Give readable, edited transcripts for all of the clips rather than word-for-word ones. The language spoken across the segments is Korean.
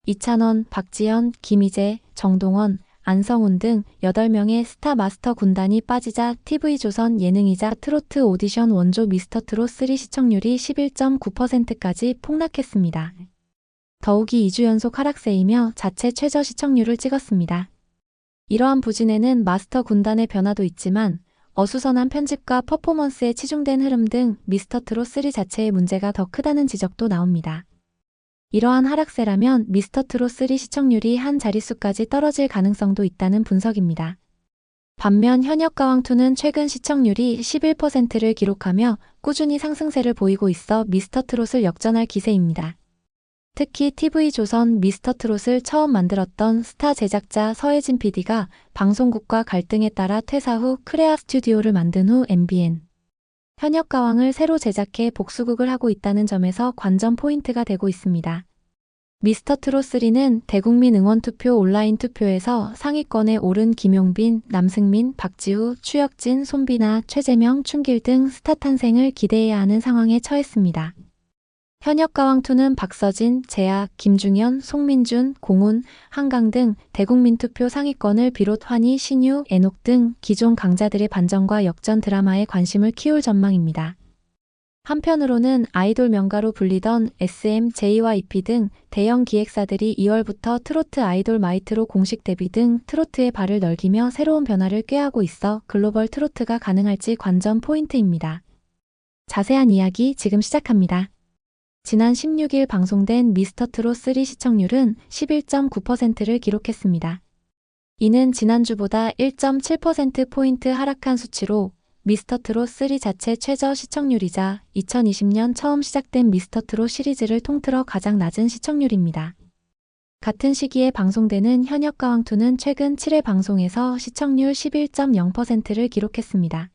이찬원, 박지연, 김희재, 정동원, 안성훈 등 8명의 스타 마스터 군단이 빠지자 TV조선 예능이자 트로트 오디션 원조 미스터트롯 3 시청률이 11.9%까지 폭락했습니다. 더욱이 2주 연속 하락세이며 자체 최저 시청률을 찍었습니다. 이러한 부진에는 마스터 군단의 변화도 있지만 어수선한 편집과 퍼포먼스에 치중된 흐름 등 미스터트롯 3 자체의 문제가 더 크다는 지적도 나옵니다. 이러한 하락세라면 미스터트롯 3 시청률이 한 자릿수까지 떨어질 가능성도 있다는 분석입니다. 반면 현역가왕2는 최근 시청률이 11%를 기록하며 꾸준히 상승세를 보이고 있어 미스터트롯을 역전할 기세입니다. 특히 TV조선 미스터트롯을 처음 만들었던 스타 제작자 서혜진 PD가 방송국과 갈등에 따라 퇴사 후 크레아 스튜디오를 만든 후 MBN 현역가왕을 새로 제작해 복수극을 하고 있다는 점에서 관전 포인트가 되고 있습니다. 미스터트롯3는 대국민 응원투표 온라인 투표에서 상위권에 오른 김용빈, 남승민, 박지우, 추혁진, 손비나, 최재명, 춘길 등 스타 탄생을 기대해야 하는 상황에 처했습니다. 현역가왕2는 박서진, 재학, 김중현, 송민준, 공훈, 한강 등 대국민 투표 상위권을 비롯 환희, 신유, 애녹 등 기존 강자들의 반전과 역전 드라마에 관심을 키울 전망입니다. 한편으로는 아이돌 명가로 불리던 SM, JYP 등 대형 기획사들이 2월부터 트로트 아이돌 마이트로 공식 데뷔 등 트로트에 발을 넓히며 새로운 변화를 꾀하고 있어 글로벌 트로트가 가능할지 관전 포인트입니다. 자세한 이야기 지금 시작합니다. 지난 16일 방송된 미스터트롯 3 시청률은 11.9%를 기록했습니다. 이는 지난주보다 1.7%포인트 하락한 수치로 미스터트롯 3 자체 최저 시청률이자 2020년 처음 시작된 미스터트롯 시리즈를 통틀어 가장 낮은 시청률입니다. 같은 시기에 방송되는 현역가왕2는 최근 7회 방송에서 시청률 11.0%를 기록했습니다.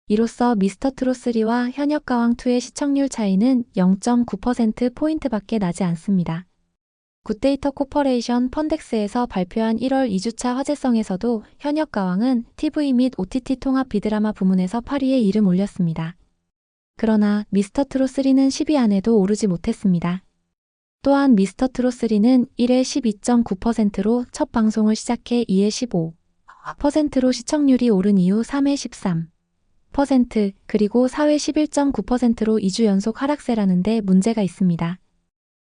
이로써 미스터트롯3와 현역가왕2의 시청률 차이는 0.9%포인트밖에 나지 않습니다. 굿데이터 코퍼레이션 펀덱스에서 발표한 1월 2주차 화제성에서도 현역가왕은 TV 및 OTT 통합 비드라마 부문에서 8위에 이름 올렸습니다. 그러나 미스터트롯3는 10위 안에도 오르지 못했습니다. 또한 미스터트롯3는 1회 12.9%로 첫 방송을 시작해 2회 15%로 시청률이 오른 이후 3회 13%, 그리고 4회 11.9%로 2주 연속 하락세라는데 문제가 있습니다.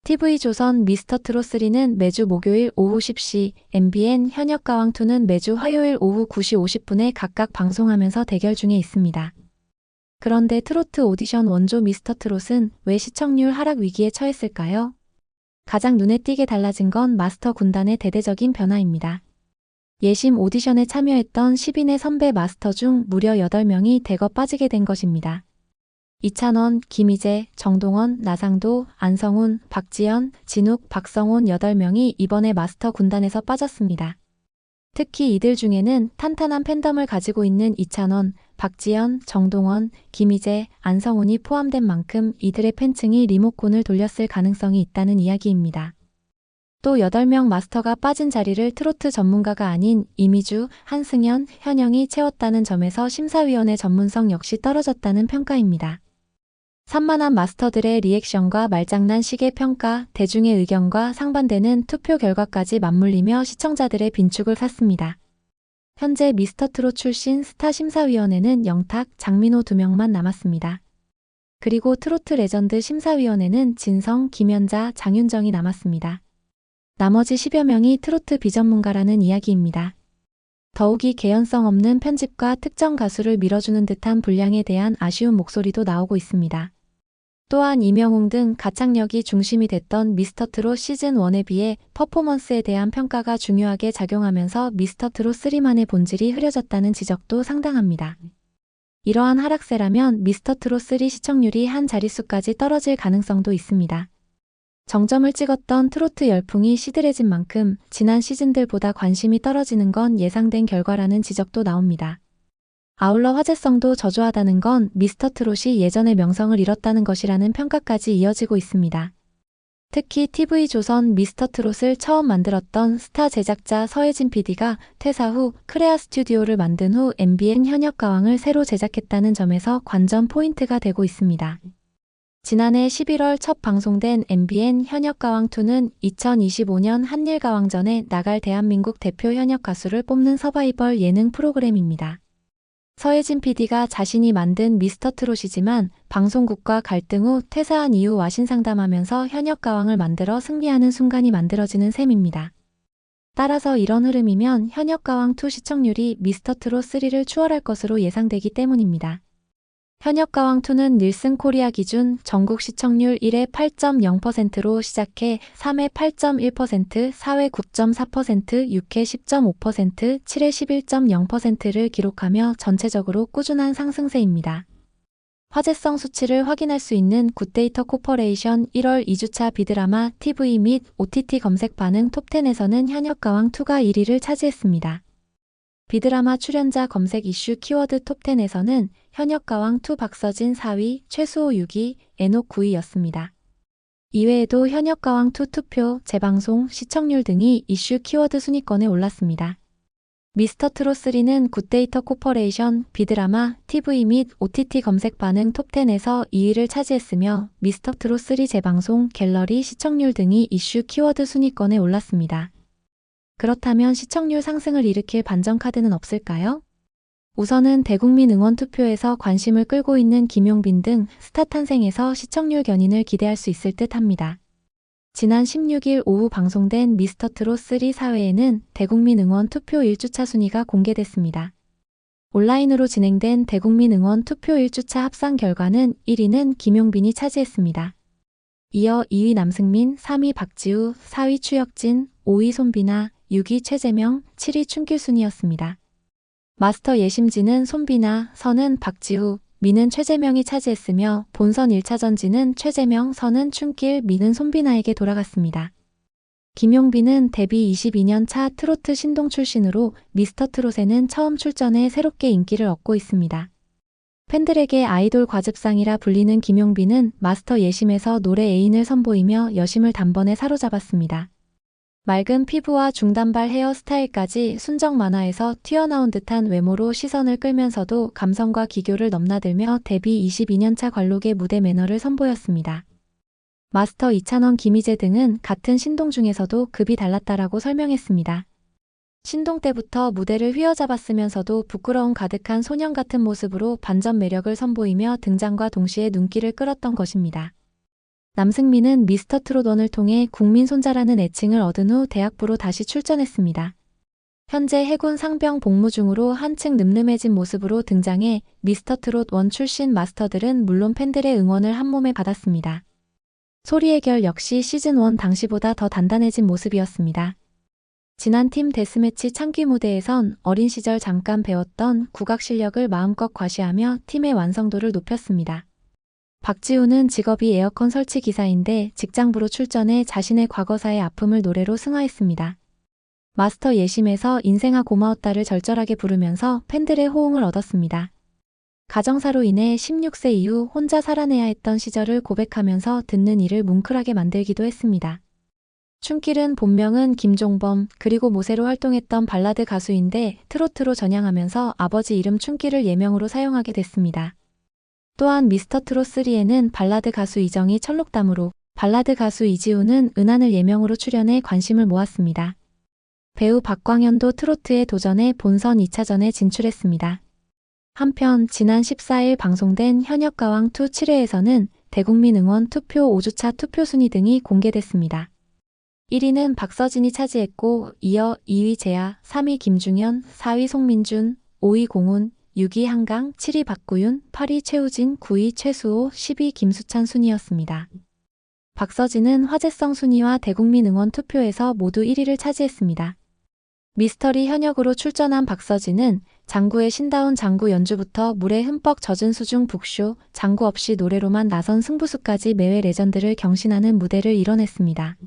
TV조선 미스터트롯3는 매주 목요일 오후 10시, MBN 현역가왕2는 매주 화요일 오후 9시 50분에 각각 방송하면서 대결 중에 있습니다. 그런데 트로트 오디션 원조 미스터트롯은 왜 시청률 하락 위기에 처했을까요? 가장 눈에 띄게 달라진 건 마스터 군단의 대대적인 변화입니다. 예심 오디션에 참여했던 10인의 선배 마스터 중 무려 8명이 대거 빠지게 된 것입니다. 이찬원, 김희재, 정동원, 나상도, 안성훈, 박지연, 진욱, 박성훈 8명이 이번에 마스터 군단에서 빠졌습니다. 특히 이들 중에는 탄탄한 팬덤을 가지고 있는 이찬원, 박지연, 정동원, 김희재, 안성훈이 포함된 만큼 이들의 팬층이 리모컨을 돌렸을 가능성이 있다는 이야기입니다. 또 8명 마스터가 빠진 자리를 트로트 전문가가 아닌 이미주, 한승연, 현영이 채웠다는 점에서 심사위원의 전문성 역시 떨어졌다는 평가입니다. 산만한 마스터들의 리액션과 말장난식의 평가, 대중의 의견과 상반되는 투표 결과까지 맞물리며 시청자들의 빈축을 샀습니다. 현재 미스터트롯 출신 스타 심사위원회는 영탁, 장민호 2명만 남았습니다. 그리고 트로트 레전드 심사위원회는 진성, 김연자, 장윤정이 남았습니다. 나머지 10여 명이 트로트 비전문가라는 이야기입니다. 더욱이 개연성 없는 편집과 특정 가수를 밀어주는 듯한 분량에 대한 아쉬운 목소리도 나오고 있습니다. 또한 이명웅 등 가창력이 중심이 됐던 미스터트롯 시즌1에 비해 퍼포먼스에 대한 평가가 중요하게 작용하면서 미스터트롯3만의 본질이 흐려졌다는 지적도 상당합니다. 이러한 하락세라면 미스터트롯3 시청률이 한 자릿수까지 떨어질 가능성도 있습니다. 정점을 찍었던 트로트 열풍이 시들해진 만큼 지난 시즌들보다 관심이 떨어지는 건 예상된 결과라는 지적도 나옵니다. 아울러 화제성도 저조하다는 건 미스터트롯이 예전의 명성을 잃었다는 것이라는 평가까지 이어지고 있습니다. 특히 TV조선 미스터트롯을 처음 만들었던 스타 제작자 서혜진 PD가 퇴사 후 크레아 스튜디오를 만든 후 MBN 현역가왕을 새로 제작했다는 점에서 관전 포인트가 되고 있습니다. 지난해 11월 첫 방송된 MBN 현역가왕2는 2025년 한일가왕전에 나갈 대한민국 대표 현역 가수를 뽑는 서바이벌 예능 프로그램입니다. 서혜진 PD가 자신이 만든 미스터트롯이지만 방송국과 갈등 후 퇴사한 이후 와신 상담하면서 현역가왕을 만들어 승리하는 순간이 만들어지는 셈입니다. 따라서 이런 흐름이면 현역가왕2 시청률이 미스터트롯3를 추월할 것으로 예상되기 때문입니다. 현역가왕2는 닐슨 코리아 기준 전국 시청률 1회 8.0%로 시작해 3회 8.1%, 4회 9.4%, 6회 10.5%, 7회 11.0%를 기록하며 전체적으로 꾸준한 상승세입니다. 화제성 수치를 확인할 수 있는 굿데이터 코퍼레이션 1월 2주차 비드라마, TV 및 OTT 검색 반응 톱10에서는 현역가왕2가 1위를 차지했습니다. 비드라마 출연자 검색 이슈 키워드 톱10에서는 현역가왕2 박서진 4위, 최수호 6위, 애녹 9위였습니다. 이외에도 현역가왕2 투표, 재방송, 시청률 등이 이슈 키워드 순위권에 올랐습니다. 미스터트롯3는 굿데이터 코퍼레이션, 비드라마, TV 및 OTT 검색 반응 톱10에서 2위를 차지했으며 미스터트롯3 재방송, 갤러리, 시청률 등이 이슈 키워드 순위권에 올랐습니다. 그렇다면 시청률 상승을 일으킬 반전 카드는 없을까요? 우선은 대국민 응원 투표에서 관심을 끌고 있는 김용빈 등 스타 탄생에서 시청률 견인을 기대할 수 있을 듯 합니다. 지난 16일 오후 방송된 미스터트롯3 사회에는 대국민 응원 투표 1주차 순위가 공개됐습니다. 온라인으로 진행된 대국민 응원 투표 1주차 합산 결과는 1위는 김용빈이 차지했습니다. 이어 2위 남승민, 3위 박지우, 4위 추혁진, 5위 손비나, 6위 최재명, 7위 춘길 순이었습니다. 마스터 예심지는 손비나, 선은 박지우, 미는 최재명이 차지했으며 본선 1차전지는 최재명, 선은 춘길, 미는 손비나에게 돌아갔습니다. 김용빈은 데뷔 22년 차 트로트 신동 출신으로 미스터트롯에는 처음 출전해 새롭게 인기를 얻고 있습니다. 팬들에게 아이돌 과즙상이라 불리는 김용빈은 마스터 예심에서 노래 애인을 선보이며 여심을 단번에 사로잡았습니다. 맑은 피부와 중단발 헤어스타일까지 순정 만화에서 튀어나온 듯한 외모로 시선을 끌면서도 감성과 기교를 넘나들며 데뷔 22년차 관록의 무대 매너를 선보였습니다. 마스터 이찬원, 김희재 등은 같은 신동 중에서도 급이 달랐다라고 설명했습니다. 신동 때부터 무대를 휘어잡았으면서도 부끄러움 가득한 소년 같은 모습으로 반전 매력을 선보이며 등장과 동시에 눈길을 끌었던 것입니다. 남승민은 미스터트롯1을 통해 국민 손자라는 애칭을 얻은 후 대학부로 다시 출전했습니다. 현재 해군 상병 복무 중으로 한층 늠름해진 모습으로 등장해 미스터트롯1 출신 마스터들은 물론 팬들의 응원을 한몸에 받았습니다. 소리의 결 역시 시즌1 당시보다 더 단단해진 모습이었습니다. 지난 팀 데스매치 창귀 무대에선 어린 시절 잠깐 배웠던 국악 실력을 마음껏 과시하며 팀의 완성도를 높였습니다. 박지우는 직업이 에어컨 설치 기사인데 직장부로 출전해 자신의 과거사의 아픔을 노래로 승화했습니다. 마스터 예심에서 인생아 고마웠다를 절절하게 부르면서 팬들의 호응을 얻었습니다. 가정사로 인해 16세 이후 혼자 살아내야 했던 시절을 고백하면서 듣는 이를 뭉클하게 만들기도 했습니다. 춘길은 본명은 김종범, 그리고 모세로 활동했던 발라드 가수인데 트로트로 전향하면서 아버지 이름 춘길을 예명으로 사용하게 됐습니다. 또한 미스터트롯3에는 발라드 가수 이정희 철록담으로, 발라드 가수 이지우는 은하늘 예명으로 출연해 관심을 모았습니다. 배우 박광현도 트로트에 도전해 본선 2차전에 진출했습니다. 한편 지난 14일 방송된 현역가왕2 7회에서는 대국민 응원 투표 5주차 투표 순위 등이 공개됐습니다. 1위는 박서진이 차지했고 이어 2위 재하, 3위 김중현, 4위 송민준, 5위 공훈, 6위 한강, 7위 박구윤, 8위 최우진, 9위 최수호, 10위 김수찬 순이었습니다. 박서진은 화제성 순위와 대국민 응원 투표에서 모두 1위를 차지했습니다. 미스터리 현역으로 출전한 박서진은 장구의 신다운 장구 연주부터 물에 흠뻑 젖은 수중 북쇼, 장구 없이 노래로만 나선 승부수까지 매회 레전드를 경신하는 무대를 이뤄냈습니다.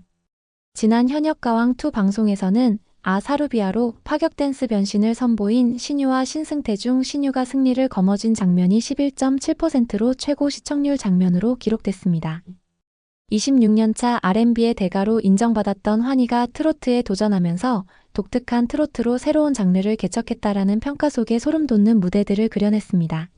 지난 현역가왕2 방송에서는 사루비아로 파격 댄스 변신을 선보인 신유와 신승태 중 신유가 승리를 거머쥔 장면이 11.7%로 최고 시청률 장면으로 기록됐습니다. 26년차 R&B의 대가로 인정받았던 환희가 트로트에 도전하면서 독특한 트로트로 새로운 장르를 개척했다라는 평가 속에 소름 돋는 무대들을 그려냈습니다.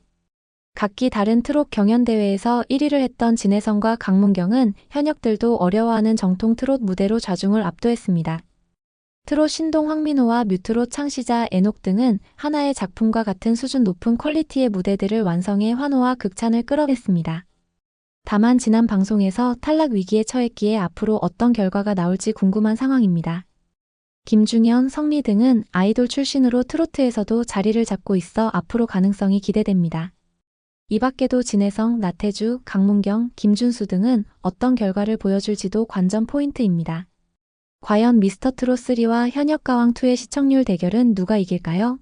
각기 다른 트롯 경연대회에서 1위를 했던 진혜성과 강문경은 현역들도 어려워하는 정통 트롯 무대로 좌중을 압도했습니다. 트롯 신동 황민호와 뮤트롯 창시자 애녹 등은 하나의 작품과 같은 수준 높은 퀄리티의 무대들을 완성해 환호와 극찬을 끌어냈습니다. 다만 지난 방송에서 탈락 위기에 처했기에 앞으로 어떤 결과가 나올지 궁금한 상황입니다. 김중현, 성리 등은 아이돌 출신으로 트로트에서도 자리를 잡고 있어 앞으로 가능성이 기대됩니다. 이 밖에도 진혜성, 나태주, 강문경, 김준수 등은 어떤 결과를 보여줄지도 관전 포인트입니다. 과연 미스터트롯3와 현역가왕2의 시청률 대결은 누가 이길까요?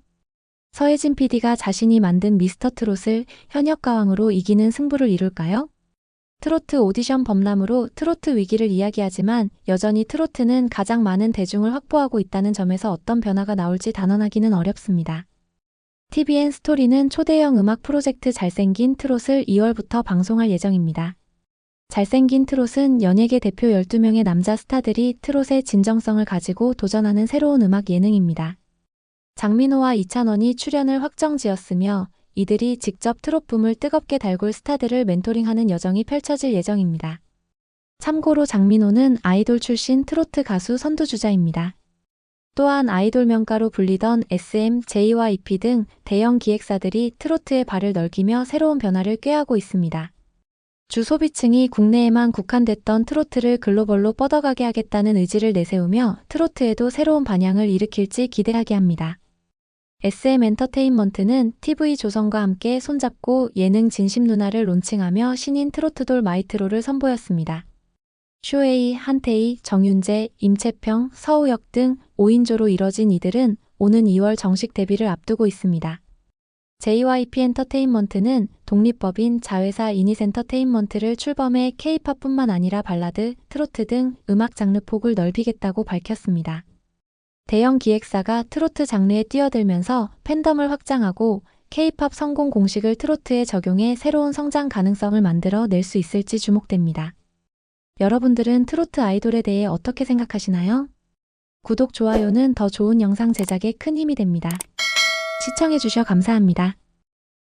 서혜진 PD가 자신이 만든 미스터트롯을 현역가왕으로 이기는 승부를 이룰까요? 트로트 오디션 범람으로 트로트 위기를 이야기하지만 여전히 트로트는 가장 많은 대중을 확보하고 있다는 점에서 어떤 변화가 나올지 단언하기는 어렵습니다. TVN 스토리는 초대형 음악 프로젝트 잘생긴 트롯을 2월부터 방송할 예정입니다. 잘생긴 트롯은 연예계 대표 12명의 남자 스타들이 트롯의 진정성을 가지고 도전하는 새로운 음악 예능입니다. 장민호와 이찬원이 출연을 확정지었으며 이들이 직접 트롯붐을 뜨겁게 달굴 스타들을 멘토링하는 여정이 펼쳐질 예정입니다. 참고로 장민호는 아이돌 출신 트로트 가수 선두주자입니다. 또한 아이돌 명가로 불리던 SM, JYP 등 대형 기획사들이 트로트에 발을 넓히며 새로운 변화를 꾀하고 있습니다. 주 소비층이 국내에만 국한됐던 트로트를 글로벌로 뻗어가게 하겠다는 의지를 내세우며 트로트에도 새로운 반향을 일으킬지 기대하게 합니다. SM 엔터테인먼트는 TV조선과 함께 손잡고 예능 진심 누나를 론칭하며 신인 트로트돌 마이트로를 선보였습니다. 슈에이, 한태희, 정윤재, 임채평, 서우혁 등 5인조로 이뤄진 이들은 오는 2월 정식 데뷔를 앞두고 있습니다. JYP 엔터테인먼트는 독립법인 자회사 이닛엔터테인먼트를 출범해 K-팝뿐만 아니라 발라드, 트로트 등 음악 장르 폭을 넓히겠다고 밝혔습니다. 대형 기획사가 트로트 장르에 뛰어들면서 팬덤을 확장하고 K-팝 성공 공식을 트로트에 적용해 새로운 성장 가능성을 만들어 낼 수 있을지 주목됩니다. 여러분들은 트로트 아이돌에 대해 어떻게 생각하시나요? 구독, 좋아요는 더 좋은 영상 제작에 큰 힘이 됩니다. 시청해주셔 감사합니다.